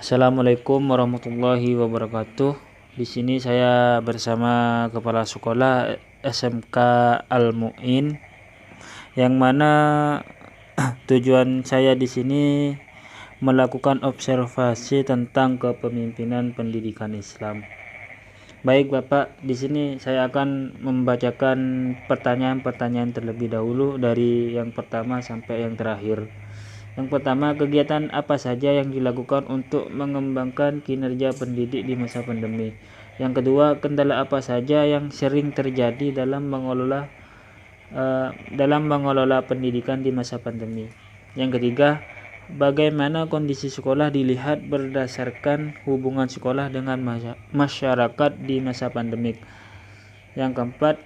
Assalamualaikum warahmatullahi wabarakatuh. Di sini saya bersama Kepala Sekolah SMK Al-Mu'in, yang mana tujuan saya di sini melakukan observasi tentang kepemimpinan pendidikan Islam. Baik Bapak, di sini saya akan membacakan pertanyaan-pertanyaan terlebih dahulu dari yang pertama sampai yang terakhir. Yang pertama, kegiatan apa saja yang dilakukan untuk mengembangkan kinerja pendidik di masa pandemi? Yang kedua, kendala apa saja yang sering terjadi dalam mengelola pendidikan di masa pandemi? Yang ketiga, bagaimana kondisi sekolah dilihat berdasarkan hubungan sekolah dengan masyarakat di masa pandemik? Yang keempat,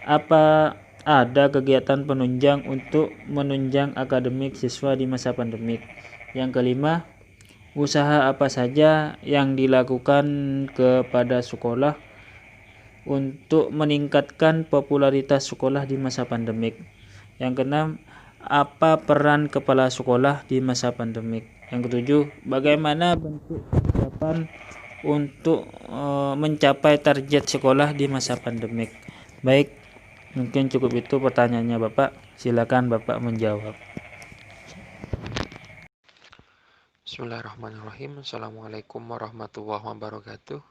apa ada kegiatan penunjang untuk menunjang akademik siswa di masa pandemik? Yang kelima, usaha apa saja yang dilakukan kepada sekolah untuk meningkatkan popularitas sekolah di masa pandemik? Yang keenam, apa peran kepala sekolah di masa pandemik? Yang ketujuh, bagaimana bentuk persiapan untuk mencapai target sekolah di masa pandemik? Baik, mungkin cukup itu pertanyaannya Bapak. Silakan Bapak menjawab. Bismillahirrahmanirrahim. Assalamualaikum warahmatullahi wabarakatuh.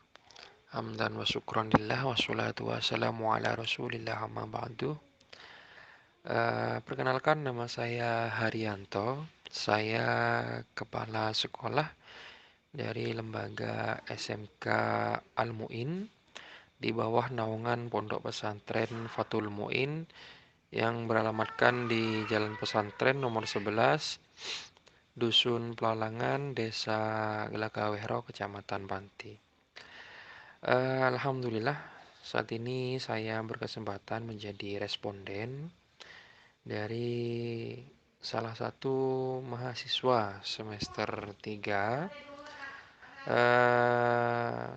Hamdan wa syukran lillah wassalatu wassalamu ala rasulillah amma ba'du. Perkenalkan, nama saya Haryanto. Saya kepala sekolah dari lembaga SMK Al-Mu'in di bawah naungan Pondok Pesantren Fathul Mu'in yang beralamatkan di Jalan Pesantren nomor 11, Dusun Pelalangan, Desa Gelagawehro, Kecamatan Panti. Alhamdulillah, saat ini saya berkesempatan menjadi responden dari salah satu mahasiswa semester 3,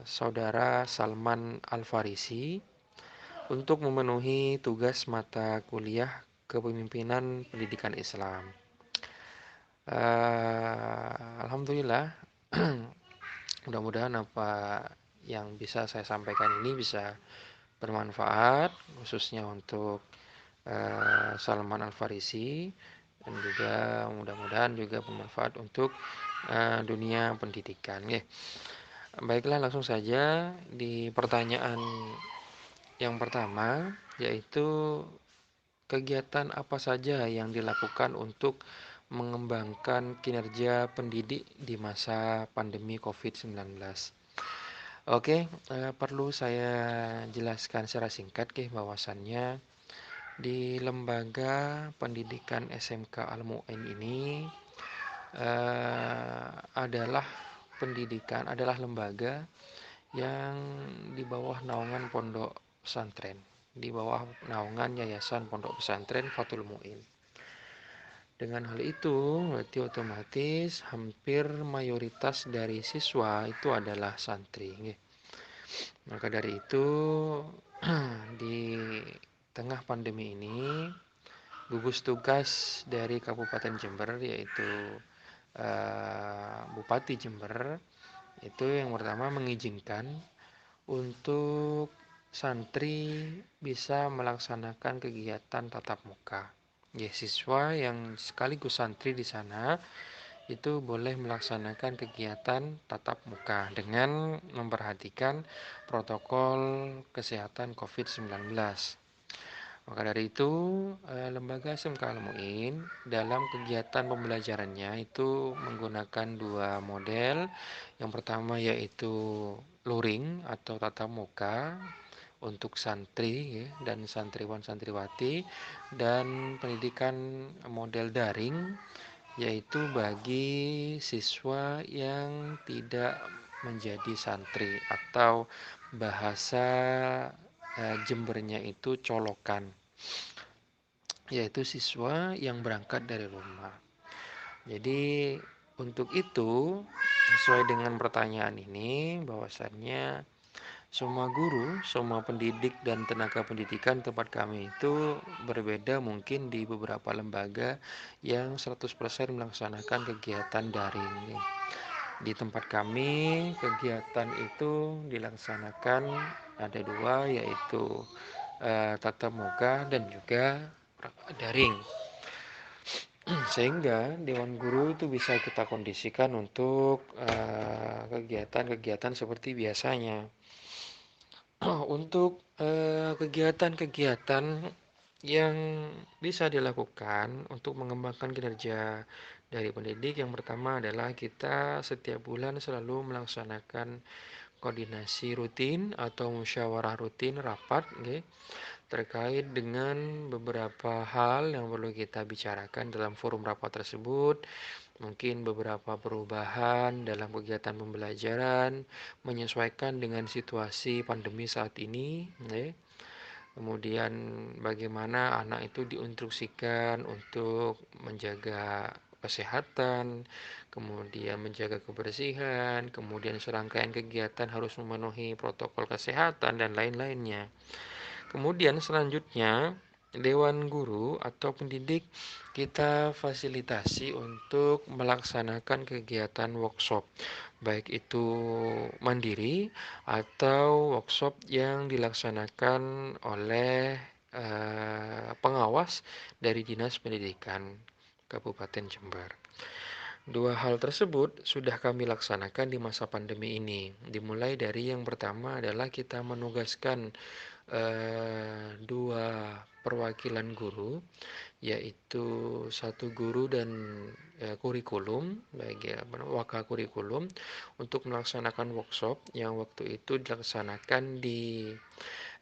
Saudara Salman Al-Farisi, untuk memenuhi tugas mata kuliah Kepemimpinan Pendidikan Islam. Alhamdulillah, mudah-mudahan apa yang bisa saya sampaikan ini bisa bermanfaat, khususnya untuk Salman Al-Farisi, dan juga mudah-mudahan juga bermanfaat untuk dunia pendidikan. Baiklah, langsung saja di pertanyaan yang pertama, yaitu kegiatan apa saja yang dilakukan untuk mengembangkan kinerja pendidik di masa pandemi COVID-19. Oke, perlu saya jelaskan secara singkat bahwasannya di lembaga pendidikan SMK Al-Mu'in ini adalah lembaga yang di bawah naungan pondok pesantren, di bawah naungan Yayasan Pondok Pesantren Fathul Mu'in. Dengan hal itu, berarti otomatis hampir mayoritas dari siswa itu adalah santri. Maka dari itu, di tengah pandemi ini, gugus tugas dari Kabupaten Jember, yaitu Bupati Jember, itu yang pertama mengizinkan untuk santri bisa melaksanakan kegiatan tatap muka. Siswa yang sekaligus santri di sana itu boleh melaksanakan kegiatan tatap muka dengan memperhatikan protokol kesehatan COVID-19. Maka dari itu, lembaga SMK Al-Mu'in dalam kegiatan pembelajarannya itu menggunakan dua model. Yang pertama yaitu luring atau tatap muka untuk santri dan santriwan santriwati, dan pendidikan model daring yaitu bagi siswa yang tidak menjadi santri, atau bahasa Jembernya itu colokan, yaitu siswa yang berangkat dari rumah. Jadi untuk itu, sesuai dengan pertanyaan ini, bahwasannya Semua guru, semua pendidik dan tenaga pendidikan tempat kami itu berbeda mungkin di beberapa lembaga yang 100% melaksanakan kegiatan daring. Di tempat kami, kegiatan itu dilaksanakan ada dua, yaitu tatap muka dan juga daring. Sehingga Dewan Guru itu bisa kita kondisikan untuk kegiatan-kegiatan seperti biasanya. Untuk kegiatan-kegiatan yang bisa dilakukan untuk mengembangkan kinerja dari pendidik, yang pertama adalah kita setiap bulan selalu melaksanakan koordinasi rutin atau musyawarah rutin rapat, okay, terkait dengan beberapa hal yang perlu kita bicarakan dalam forum rapat tersebut. Mungkin beberapa perubahan dalam kegiatan pembelajaran menyesuaikan dengan situasi pandemi saat ini, ya. Kemudian bagaimana anak itu diinstruksikan untuk menjaga kesehatan, kemudian menjaga kebersihan, kemudian serangkaian kegiatan harus memenuhi protokol kesehatan dan lain-lainnya. Kemudian selanjutnya, Dewan Guru atau pendidik kita fasilitasi untuk melaksanakan kegiatan workshop, baik itu mandiri atau workshop yang dilaksanakan oleh pengawas dari Dinas Pendidikan Kabupaten Jember. Dua hal tersebut sudah kami laksanakan di masa pandemi ini. Dimulai dari yang pertama adalah kita menugaskan dua perwakilan guru, yaitu satu guru dan kurikulum, baik ya, waka kurikulum, untuk melaksanakan workshop yang waktu itu dilaksanakan di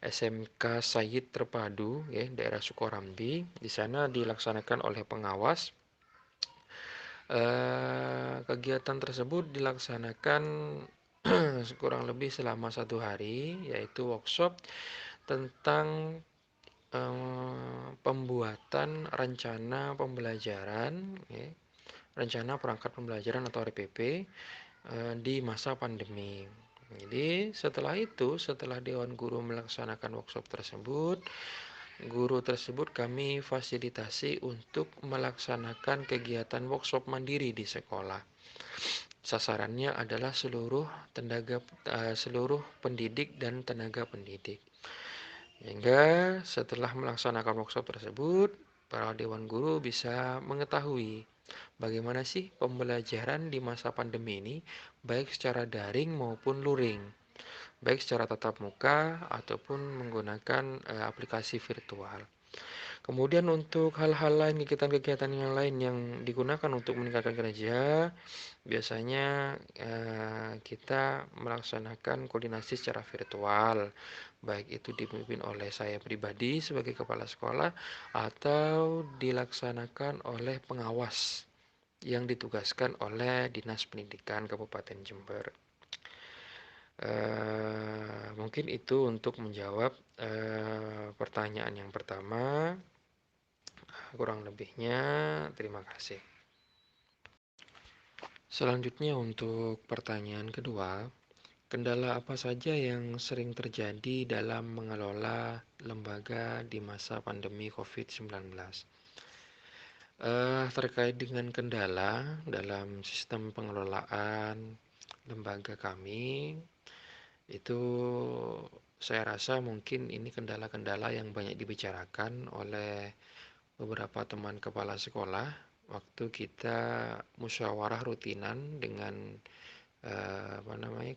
SMK Sayyid Terpadu, ya, daerah Sukorambi. Di sana dilaksanakan oleh pengawas. Kegiatan tersebut dilaksanakan kurang lebih selama 1 hari, yaitu workshop tentang pembuatan rencana pembelajaran, ya, rencana perangkat pembelajaran atau RPP di masa pandemi. Jadi setelah Dewan Guru melaksanakan workshop tersebut, guru tersebut kami fasilitasi untuk melaksanakan kegiatan workshop mandiri di sekolah. Sasarannya adalah seluruh pendidik dan tenaga pendidik. Sehingga setelah melaksanakan workshop tersebut, para dewan guru bisa mengetahui bagaimana sih pembelajaran di masa pandemi ini, baik secara daring maupun luring, baik secara tatap muka ataupun menggunakan aplikasi virtual. Kemudian untuk hal-hal lain, kegiatan-kegiatan yang lain yang digunakan untuk meningkatkan kinerja, biasanya kita melaksanakan koordinasi secara virtual, baik itu dipimpin oleh saya pribadi sebagai kepala sekolah atau dilaksanakan oleh pengawas yang ditugaskan oleh Dinas Pendidikan Kabupaten Jember. Mungkin itu untuk menjawab pertanyaan yang pertama. Kurang lebihnya, terima kasih. Selanjutnya untuk pertanyaan kedua, kendala apa saja yang sering terjadi dalam mengelola lembaga di masa pandemi COVID-19? Terkait dengan kendala dalam sistem pengelolaan lembaga kami, itu saya rasa mungkin ini kendala-kendala yang banyak dibicarakan oleh beberapa teman kepala sekolah waktu kita musyawarah rutinan dengan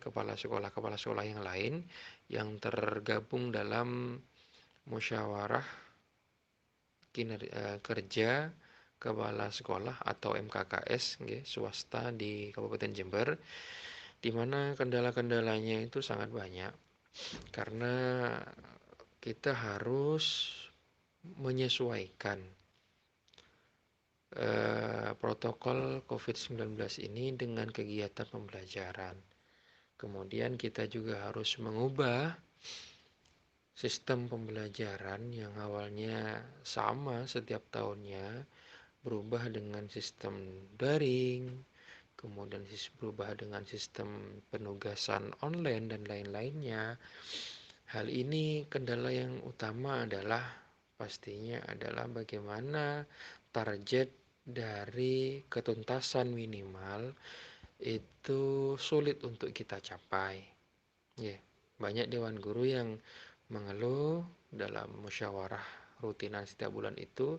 kepala sekolah yang lain yang tergabung dalam musyawarah kerja kepala sekolah atau MKKS, swasta di Kabupaten Jember, di mana kendala-kendalanya itu sangat banyak karena kita harus menyesuaikan protokol COVID-19 ini dengan kegiatan pembelajaran. Kemudian kita juga harus mengubah sistem pembelajaran yang awalnya sama setiap tahunnya, berubah dengan sistem daring, kemudian berubah dengan sistem penugasan online dan lain-lainnya. Hal ini kendala yang utama adalah pastinya adalah bagaimana target dari ketuntasan minimal itu sulit untuk kita capai. Ya, banyak dewan guru yang mengeluh dalam musyawarah rutinan setiap bulan itu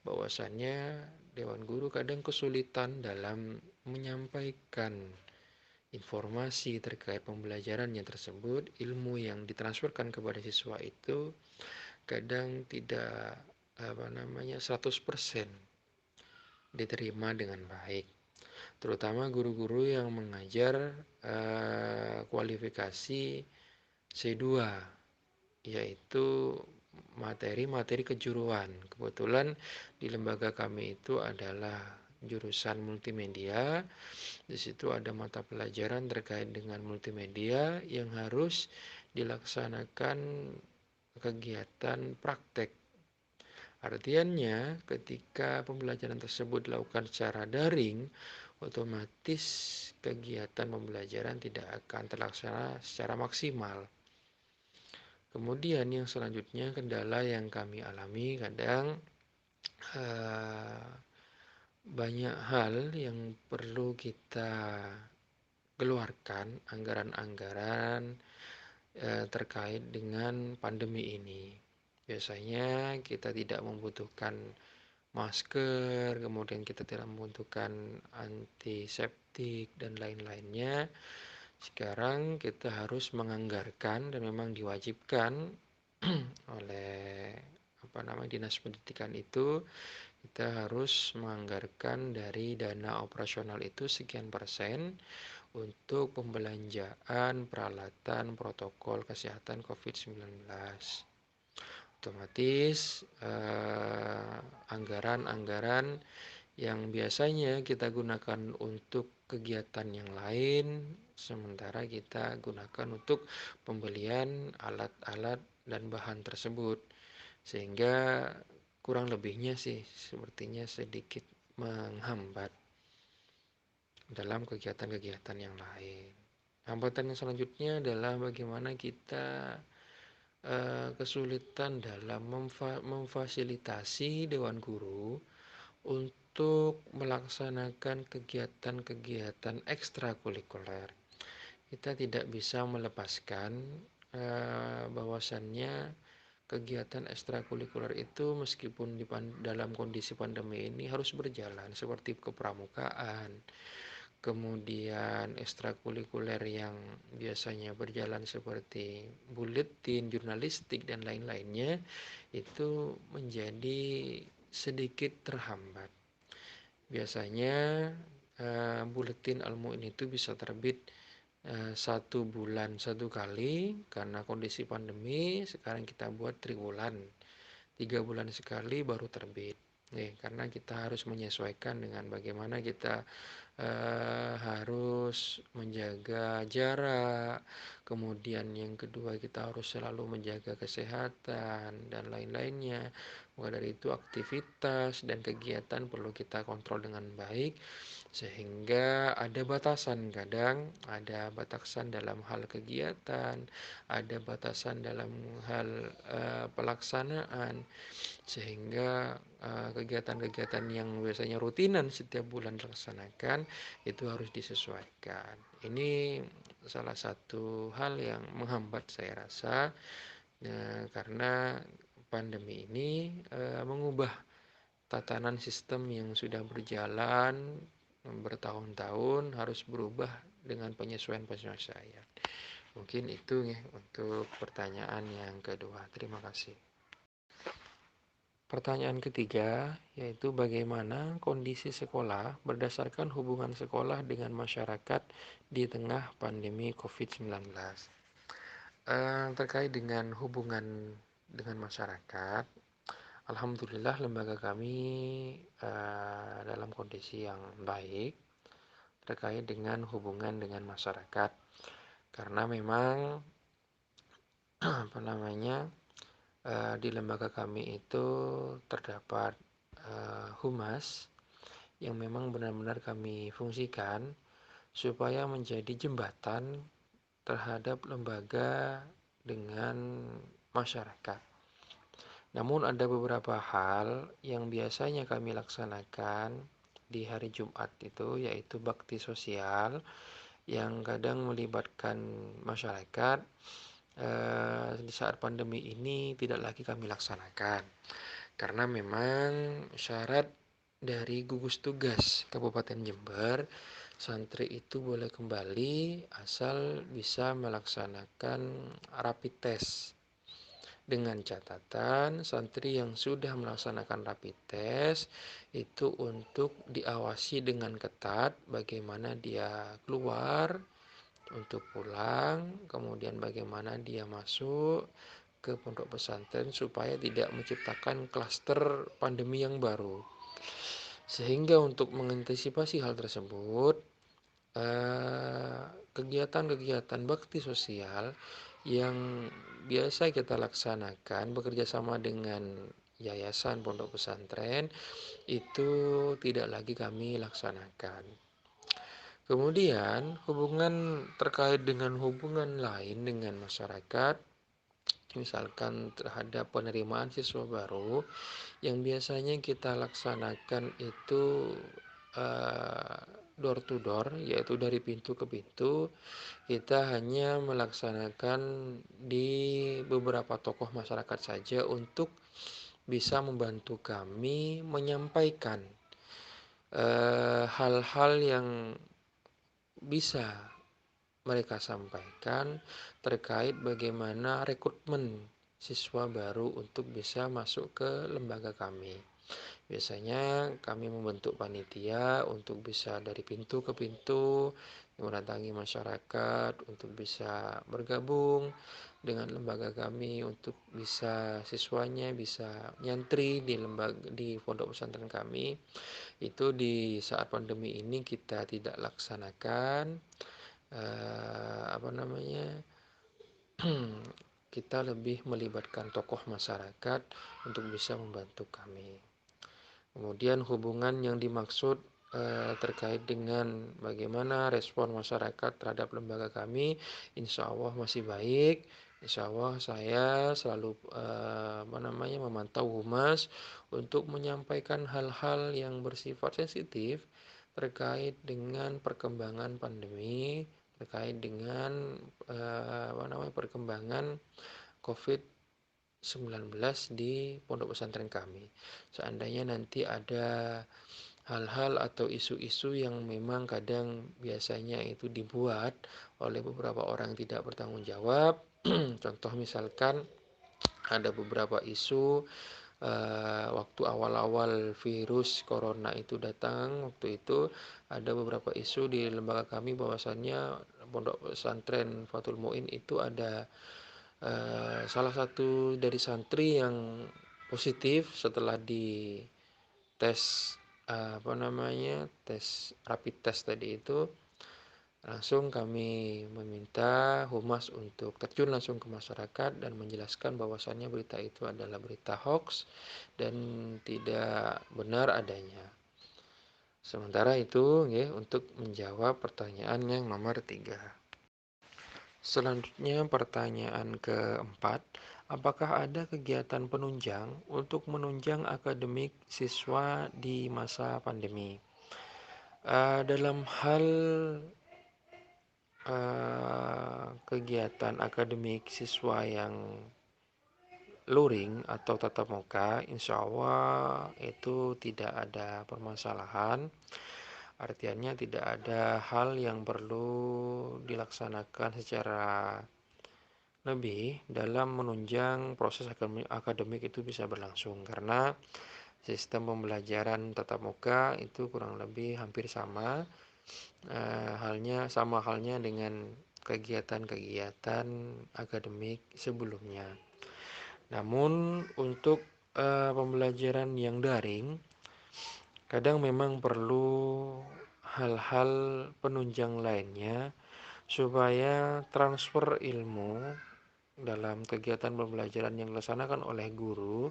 bahwasannya dewan guru kadang kesulitan dalam menyampaikan informasi terkait pembelajarannya tersebut, ilmu yang ditransferkan kepada siswa itu kadang tidak 100% diterima dengan baik. Terutama guru-guru yang mengajar kualifikasi C2, yaitu materi-materi kejuruan. Kebetulan di lembaga kami itu adalah jurusan multimedia. Di situ ada mata pelajaran terkait dengan multimedia yang harus dilaksanakan kegiatan praktek. Artinya, ketika pembelajaran tersebut dilakukan secara daring, otomatis kegiatan pembelajaran tidak akan terlaksana secara maksimal. Kemudian yang selanjutnya kendala yang kami alami kadang banyak hal yang perlu kita keluarkan anggaran-anggaran terkait dengan pandemi ini. Biasanya kita tidak membutuhkan masker, kemudian kita tidak membutuhkan antiseptik dan lain-lainnya. Sekarang kita harus menganggarkan dan memang diwajibkan oleh Dinas Pendidikan itu, kita harus menganggarkan dari dana operasional itu sekian persen untuk pembelanjaan peralatan protokol kesehatan COVID-19. Otomatis anggaran-anggaran yang biasanya kita gunakan untuk kegiatan yang lain, sementara kita gunakan untuk pembelian alat-alat dan bahan tersebut, sehingga kurang lebihnya sih sepertinya sedikit menghambat dalam kegiatan-kegiatan yang lain. Hambatan yang selanjutnya adalah bagaimana kita kesulitan dalam memfasilitasi dewan guru untuk melaksanakan kegiatan-kegiatan ekstrakurikuler. Kita tidak bisa melepaskan bahwasannya kegiatan ekstrakurikuler itu meskipun dalam kondisi pandemi ini harus berjalan, seperti kepramukaan, kemudian ekstrakurikuler yang biasanya berjalan seperti buletin, jurnalistik, dan lain-lainnya itu menjadi sedikit terhambat. Biasanya buletin Al-Mu'in itu bisa terbit 1 bulan 1 kali, karena kondisi pandemi sekarang kita buat triwulan, 3 bulan sekali baru terbit. Karena kita harus menyesuaikan dengan bagaimana kita harus menjaga jarak, kemudian yang kedua kita harus selalu menjaga kesehatan dan lain-lainnya. Maka dari itu aktivitas dan kegiatan perlu kita kontrol dengan baik, sehingga ada batasan, kadang ada batasan dalam hal kegiatan, ada batasan dalam hal pelaksanaan, sehingga kegiatan-kegiatan yang biasanya rutinan setiap bulan dilaksanakan itu harus disesuaikan. Ini salah satu hal yang menghambat saya rasa, karena pandemi ini mengubah tatanan sistem yang sudah berjalan bertahun-tahun, harus berubah dengan penyesuaian-penyesuaian. Mungkin itu ya untuk pertanyaan yang kedua. Terima kasih. Pertanyaan ketiga, yaitu bagaimana kondisi sekolah berdasarkan hubungan sekolah dengan masyarakat di tengah pandemi COVID-19. Terkait dengan hubungan dengan masyarakat, alhamdulillah lembaga kami dalam kondisi yang baik terkait dengan hubungan dengan masyarakat, karena memang di lembaga kami itu terdapat humas yang memang benar-benar kami fungsikan supaya menjadi jembatan terhadap lembaga dengan masyarakat. Namun ada beberapa hal yang biasanya kami laksanakan di hari Jumat itu, yaitu bakti sosial yang kadang melibatkan masyarakat. Di saat pandemi ini tidak lagi kami laksanakan karena memang syarat dari gugus tugas Kabupaten Jember, santri itu boleh kembali asal bisa melaksanakan rapid test. Dengan catatan santri yang sudah melaksanakan rapid test itu untuk diawasi dengan ketat bagaimana dia keluar untuk pulang, kemudian bagaimana dia masuk ke pondok pesantren supaya tidak menciptakan klaster pandemi yang baru. Sehingga untuk mengantisipasi hal tersebut, kegiatan-kegiatan bakti sosial yang biasa kita laksanakan bekerja sama dengan yayasan pondok pesantren itu tidak lagi kami laksanakan. Kemudian hubungan terkait dengan hubungan lain dengan masyarakat, misalkan terhadap penerimaan siswa baru, yang biasanya kita laksanakan itu door to door, yaitu dari pintu ke pintu. Kita hanya melaksanakan di beberapa tokoh masyarakat saja untuk bisa membantu kami menyampaikan hal-hal yang bisa mereka sampaikan terkait bagaimana rekrutmen siswa baru untuk bisa masuk ke lembaga kami. Biasanya kami membentuk panitia untuk bisa dari pintu ke pintu mendatangi masyarakat untuk bisa bergabung dengan lembaga kami, untuk bisa siswanya bisa nyantri di lembaga di pondok pesantren kami. Itu di saat pandemi ini kita tidak laksanakan, kita lebih melibatkan tokoh masyarakat untuk bisa membantu kami. Kemudian hubungan yang dimaksud terkait dengan bagaimana respon masyarakat terhadap lembaga kami, insya Allah masih baik. Insya Allah saya selalu memantau humas untuk menyampaikan hal-hal yang bersifat sensitif terkait dengan perkembangan pandemi, terkait dengan perkembangan COVID-19 di pondok pesantren kami. Seandainya nanti ada hal-hal atau isu-isu yang memang kadang biasanya itu dibuat oleh beberapa orang yang tidak bertanggung jawab. Contoh misalkan ada beberapa isu waktu awal-awal virus corona itu datang, waktu itu ada beberapa isu di lembaga kami bahwasannya pondok pesantren Fathul Muin itu ada salah satu dari santri yang positif setelah di tes tes rapid test tadi itu. Langsung kami meminta humas untuk terjun langsung ke masyarakat dan menjelaskan bahwasannya berita itu adalah berita hoax dan tidak benar adanya. Sementara itu ya, untuk menjawab pertanyaan yang nomor 3. Selanjutnya pertanyaan keempat, apakah ada kegiatan penunjang untuk menunjang akademik siswa di masa pandemi? Dalam hal kegiatan akademik siswa yang luring atau tatap muka, insya Allah itu tidak ada permasalahan. Artinya tidak ada hal yang perlu dilaksanakan secara lebih dalam menunjang proses akademik itu bisa berlangsung, karena sistem pembelajaran tatap muka itu kurang lebih hampir sama. Halnya dengan kegiatan-kegiatan akademik sebelumnya. Namun untuk pembelajaran yang daring, kadang memang perlu hal-hal penunjang lainnya supaya transfer ilmu dalam kegiatan pembelajaran yang dilaksanakan oleh guru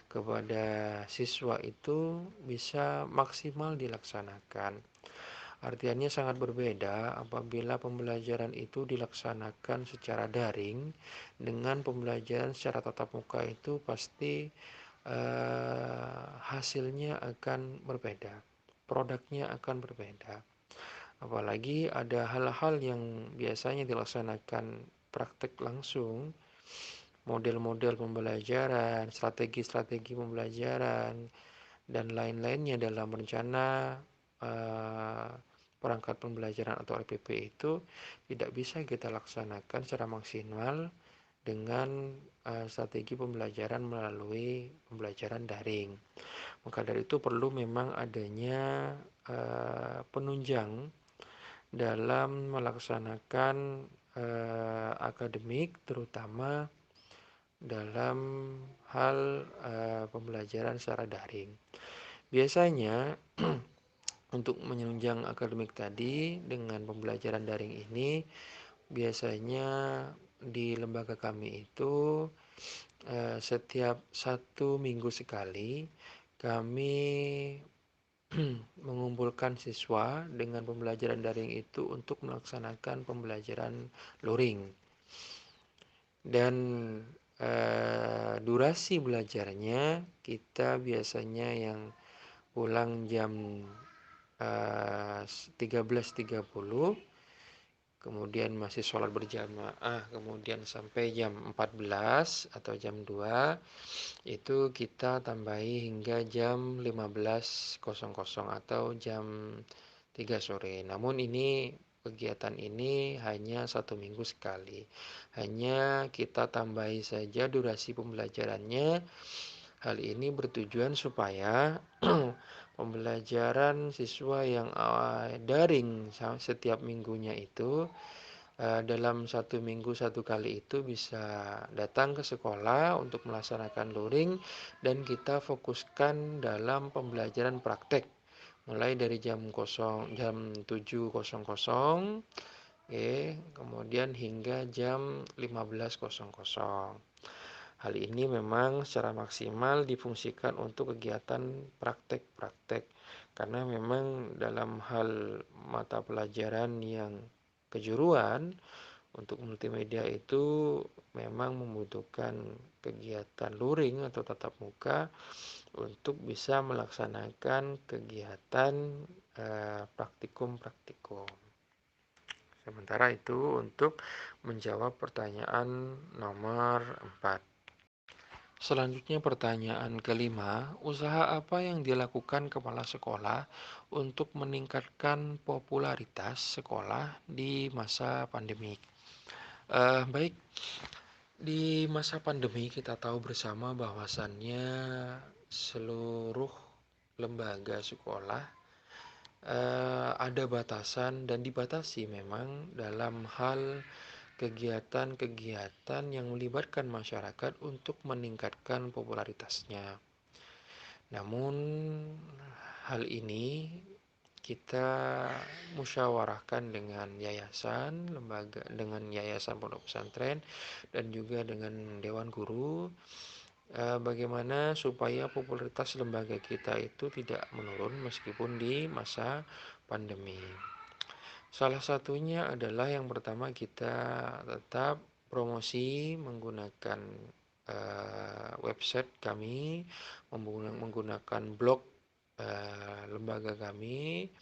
kepada siswa itu bisa maksimal dilaksanakan. Artiannya sangat berbeda apabila pembelajaran itu dilaksanakan secara daring dengan pembelajaran secara tatap muka itu pasti hasilnya akan berbeda, produknya akan berbeda. Apalagi ada hal-hal yang biasanya dilaksanakan praktek langsung, model-model pembelajaran, strategi-strategi pembelajaran, dan lain-lainnya dalam rencana eh, perangkat pembelajaran atau RPP itu tidak bisa kita laksanakan secara maksimal dengan strategi pembelajaran melalui pembelajaran daring. Maka dari itu perlu memang adanya penunjang dalam melaksanakan akademik, terutama dalam hal pembelajaran secara daring. Biasanya untuk menunjang akademik tadi dengan pembelajaran daring ini, biasanya di lembaga kami itu setiap 1 minggu sekali kami mengumpulkan siswa dengan pembelajaran daring itu untuk melaksanakan pembelajaran luring. Dan durasi belajarnya kita biasanya yang pulang jam 13.30, kemudian masih sholat berjamaah, kemudian sampai jam 14 atau jam 2, itu kita tambahi hingga jam 15.00 atau jam 3 sore. Namun ini kegiatan ini hanya 1 minggu sekali. Hanya kita tambahi saja durasi pembelajarannya. Hal ini bertujuan supaya pembelajaran siswa yang daring setiap minggunya itu dalam 1 minggu 1 kali itu bisa datang ke sekolah untuk melaksanakan luring, dan kita fokuskan dalam pembelajaran praktek mulai dari jam 7.00 kemudian hingga jam 15.00. Hal ini memang secara maksimal difungsikan untuk kegiatan praktek-praktek, karena memang dalam hal mata pelajaran yang kejuruan untuk multimedia itu memang membutuhkan kegiatan luring atau tatap muka untuk bisa melaksanakan kegiatan praktikum-praktikum. Sementara itu untuk menjawab pertanyaan nomor 4. Selanjutnya pertanyaan kelima, usaha apa yang dilakukan kepala sekolah untuk meningkatkan popularitas sekolah di masa pandemi? Baik, di masa pandemi kita tahu bersama bahwasannya seluruh lembaga sekolah ada batasan dan dibatasi memang dalam hal kegiatan-kegiatan yang melibatkan masyarakat untuk meningkatkan popularitasnya. Namun hal ini kita musyawarahkan dengan yayasan, lembaga, dengan yayasan pondok pesantren dan juga dengan dewan guru, bagaimana supaya popularitas lembaga kita itu tidak menurun meskipun di masa pandemi. Salah satunya adalah yang pertama kita tetap promosi menggunakan website kami, menggunakan blog lembaga kami,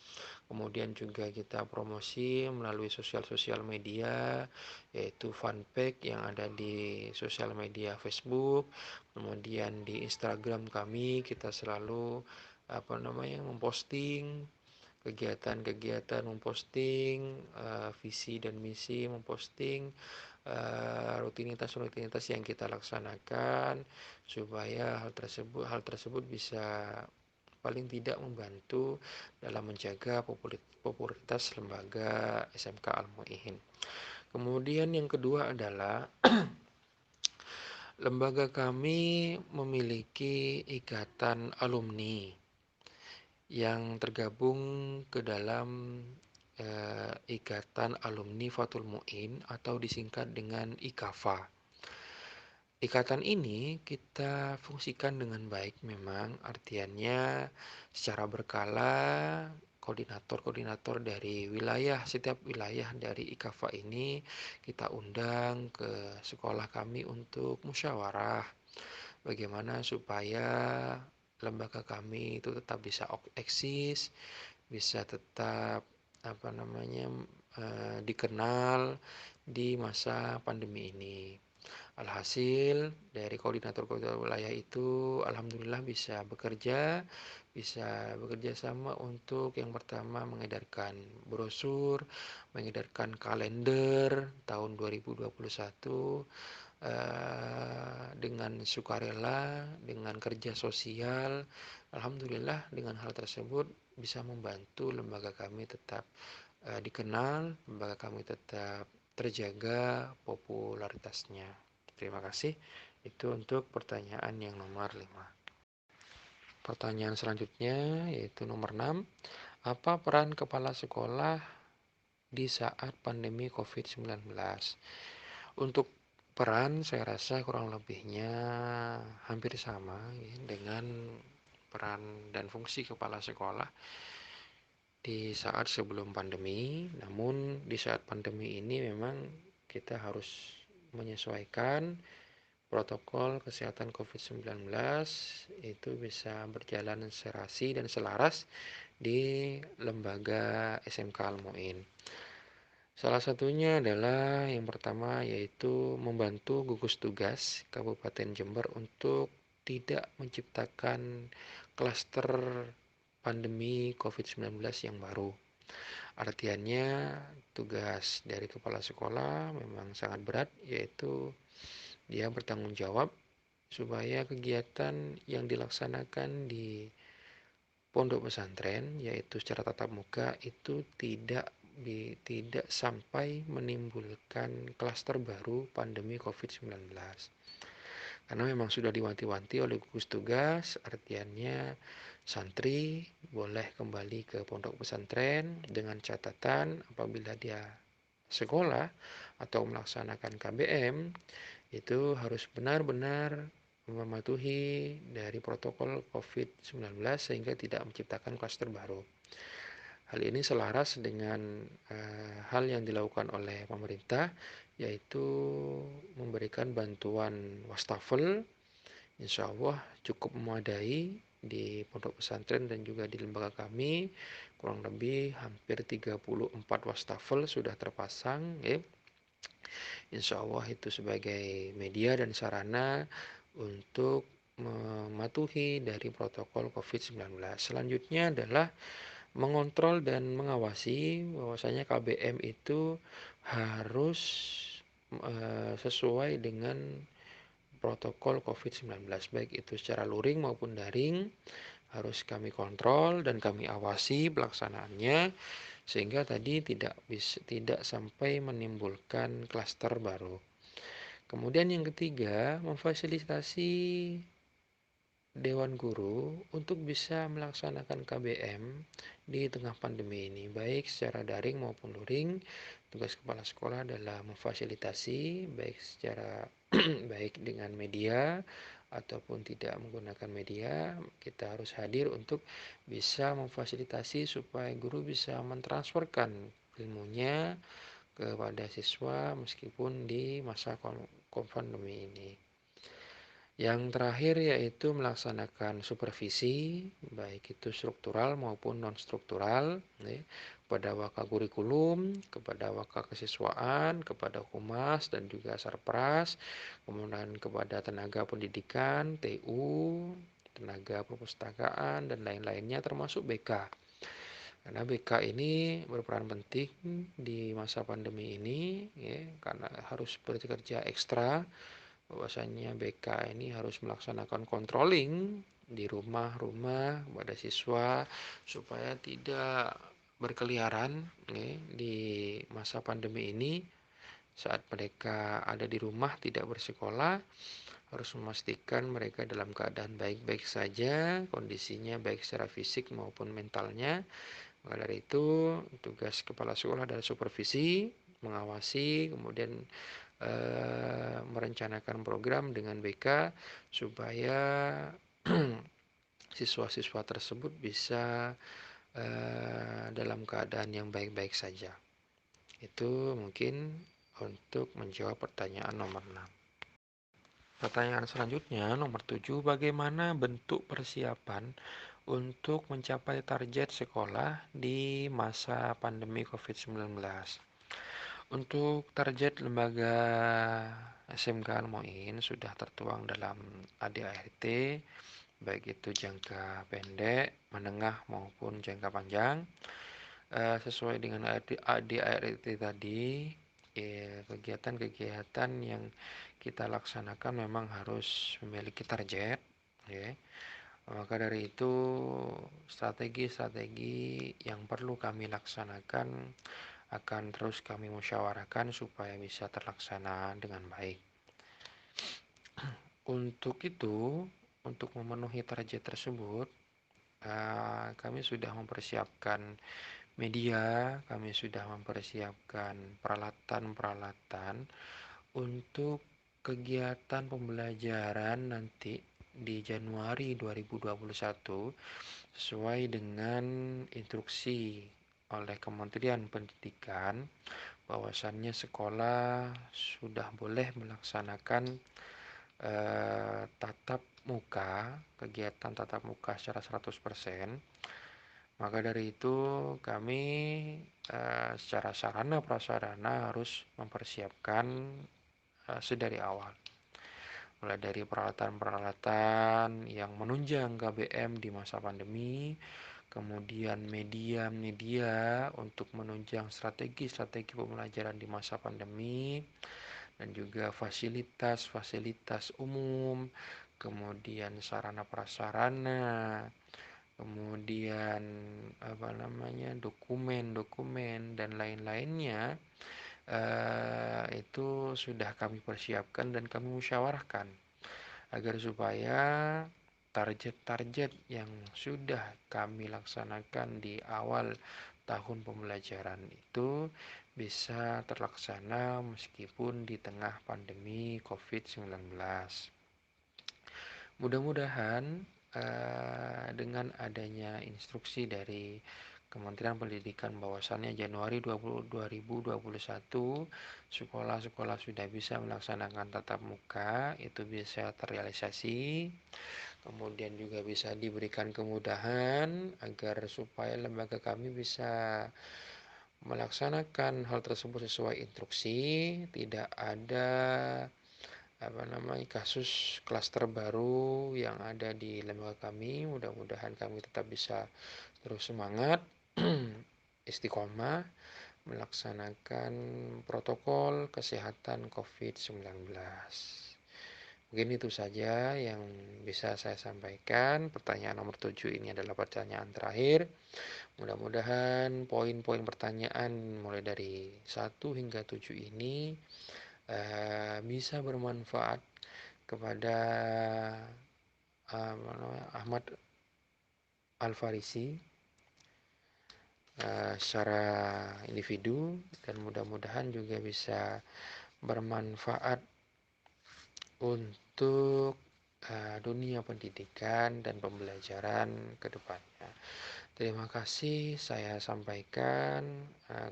kemudian juga kita promosi melalui sosial media, yaitu fanpage yang ada di sosial media Facebook, kemudian di Instagram kami kita selalu memposting kegiatan-kegiatan, memposting visi dan misi, memposting rutinitas-rutinitas yang kita laksanakan, supaya hal tersebut bisa paling tidak membantu dalam menjaga popularitas lembaga SMK Al-Mu'in. Kemudian yang kedua adalah lembaga kami memiliki ikatan alumni yang tergabung ke dalam Ikatan Alumni Fathul Mu'in atau disingkat dengan IKAFA. Ikatan ini kita fungsikan dengan baik memang, artiannya secara berkala koordinator-koordinator dari setiap wilayah dari IKAFA ini kita undang ke sekolah kami untuk musyawarah bagaimana supaya lembaga kami itu tetap bisa eksis, bisa tetap dikenal di masa pandemi ini. Alhasil dari koordinator-koordinator wilayah itu alhamdulillah bisa bekerja sama untuk yang pertama mengedarkan brosur, mengedarkan kalender tahun 2021 dengan sukarela, dengan kerja sosial. Alhamdulillah dengan hal tersebut bisa membantu lembaga kami tetap dikenal, lembaga kami tetap terjaga popularitasnya. Terima kasih. Itu untuk pertanyaan yang nomor 5. Pertanyaan selanjutnya yaitu nomor 6. Apa peran kepala sekolah di saat pandemi COVID-19? Untuk peran saya rasa kurang lebihnya hampir sama ya, dengan peran dan fungsi kepala sekolah di saat sebelum pandemi. Namun di saat pandemi ini memang kita harus menyesuaikan protokol kesehatan COVID-19 itu bisa berjalan serasi dan selaras di lembaga SMK Al-Mu'in. Salah satunya adalah yang pertama yaitu membantu gugus tugas Kabupaten Jember untuk tidak menciptakan klaster pandemi COVID-19 yang baru. Artiannya tugas dari kepala sekolah memang sangat berat, yaitu dia bertanggung jawab supaya kegiatan yang dilaksanakan di pondok pesantren yaitu secara tatap muka itu tidak sampai menimbulkan klaster baru pandemi COVID-19. Karena memang sudah diwanti-wanti oleh gugus tugas, artiannya santri boleh kembali ke pondok pesantren dengan catatan apabila dia sekolah atau melaksanakan KBM itu harus benar-benar mematuhi dari protokol COVID-19 sehingga tidak menciptakan klaster baru. Hal ini selaras dengan hal yang dilakukan oleh pemerintah, yaitu memberikan bantuan wastafel, insya Allah cukup memadai di pondok pesantren dan juga di lembaga kami. Kurang lebih hampir 34 wastafel sudah terpasang. Insya Allah itu sebagai media dan sarana untuk mematuhi dari protokol COVID-19. Selanjutnya adalah mengontrol dan mengawasi bahwasanya KBM itu harus sesuai dengan protokol COVID-19, baik itu secara luring maupun daring, harus kami kontrol dan kami awasi pelaksanaannya sehingga tadi tidak sampai menimbulkan klaster baru. Kemudian yang ketiga, memfasilitasi Dewan Guru untuk bisa melaksanakan KBM di tengah pandemi ini, baik secara daring maupun luring. Tugas kepala sekolah adalah memfasilitasi baik secara baik dengan media ataupun tidak menggunakan media. Kita harus hadir untuk bisa memfasilitasi supaya guru bisa mentransferkan ilmunya kepada siswa meskipun di masa pandemi ini. Yang terakhir yaitu melaksanakan supervisi, baik itu struktural maupun non-struktural, kepada waka kurikulum, kepada waka kesiswaan, kepada humas dan juga sarpras, kemudian kepada tenaga pendidikan, TU, tenaga perpustakaan, dan lain-lainnya termasuk BK. Karena BK ini berperan penting di masa pandemi ini, karena harus bekerja ekstra. Bahwasanya BK ini harus melaksanakan controlling di rumah-rumah pada siswa supaya tidak berkeliaran di masa pandemi ini. Saat mereka ada di rumah tidak bersekolah, harus memastikan mereka dalam keadaan baik-baik saja, kondisinya baik secara fisik maupun mentalnya. Maka dari itu tugas kepala sekolah adalah supervisi, mengawasi, kemudian merencanakan program dengan BK supaya siswa-siswa tersebut bisa dalam keadaan yang baik-baik saja. Itu mungkin untuk menjawab pertanyaan nomor 6. Pertanyaan selanjutnya nomor 7, bagaimana bentuk persiapan untuk mencapai target sekolah di masa pandemi COVID-19? Untuk target lembaga SMK Al-Mu'in sudah tertuang dalam ADART, baik itu jangka pendek, menengah maupun jangka panjang. Sesuai dengan ADART tadi, kegiatan-kegiatan yang kita laksanakan memang harus memiliki target, ya. Maka dari itu strategi-strategi yang perlu kami laksanakan akan terus kami musyawarahkan supaya bisa terlaksana dengan baik. Untuk itu, untuk memenuhi target tersebut, kami sudah mempersiapkan media, kami sudah mempersiapkan peralatan-peralatan untuk kegiatan pembelajaran nanti di Januari 2021 sesuai dengan instruksi oleh Kementerian Pendidikan bahwasannya sekolah sudah boleh melaksanakan tatap muka, kegiatan tatap muka secara 100%. Maka dari itu kami secara sarana prasarana harus mempersiapkan sedari awal. Mulai dari peralatan-peralatan yang menunjang KBM di masa pandemi, kemudian media-media untuk menunjang strategi-strategi pembelajaran di masa pandemi, dan juga fasilitas-fasilitas umum, kemudian sarana prasarana, kemudian dokumen-dokumen dan lain-lainnya, itu sudah kami persiapkan dan kami musyawarahkan agar supaya target-target yang sudah kami laksanakan di awal tahun pembelajaran itu bisa terlaksana meskipun di tengah pandemi COVID-19. Mudah-mudahan dengan adanya instruksi dari Kementerian Pendidikan bahwasannya Januari 2021 sekolah-sekolah sudah bisa melaksanakan tatap muka, itu bisa terrealisasi. Kemudian juga bisa diberikan kemudahan agar supaya lembaga kami bisa melaksanakan hal tersebut sesuai instruksi, tidak ada kasus klaster baru yang ada di lembaga kami. Mudah-mudahan kami tetap bisa terus semangat istiqomah melaksanakan protokol kesehatan COVID-19. Mungkin itu saja yang bisa saya sampaikan. Pertanyaan nomor 7 ini adalah pertanyaan terakhir. Mudah-mudahan poin-poin pertanyaan mulai dari 1 hingga 7 ini bisa bermanfaat kepada Ahmad Al-Farisi secara individu, dan mudah-mudahan juga bisa bermanfaat untuk dunia pendidikan dan pembelajaran ke depannya. Terima kasih saya sampaikan,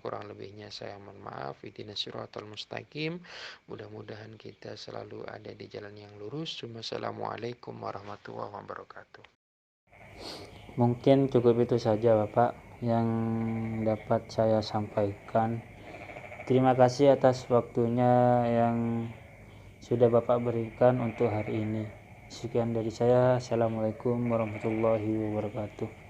kurang lebihnya saya mohon maaf. Ihdinas siratal mustaqim. Mudah-mudahan kita selalu ada di jalan yang lurus. Wassalamualaikum warahmatullahi wabarakatuh. Mungkin cukup itu saja Bapak yang dapat saya sampaikan. Terima kasih atas waktunya yang sudah Bapak berikan untuk hari ini. Sekian dari saya. Assalamualaikum warahmatullahi wabarakatuh.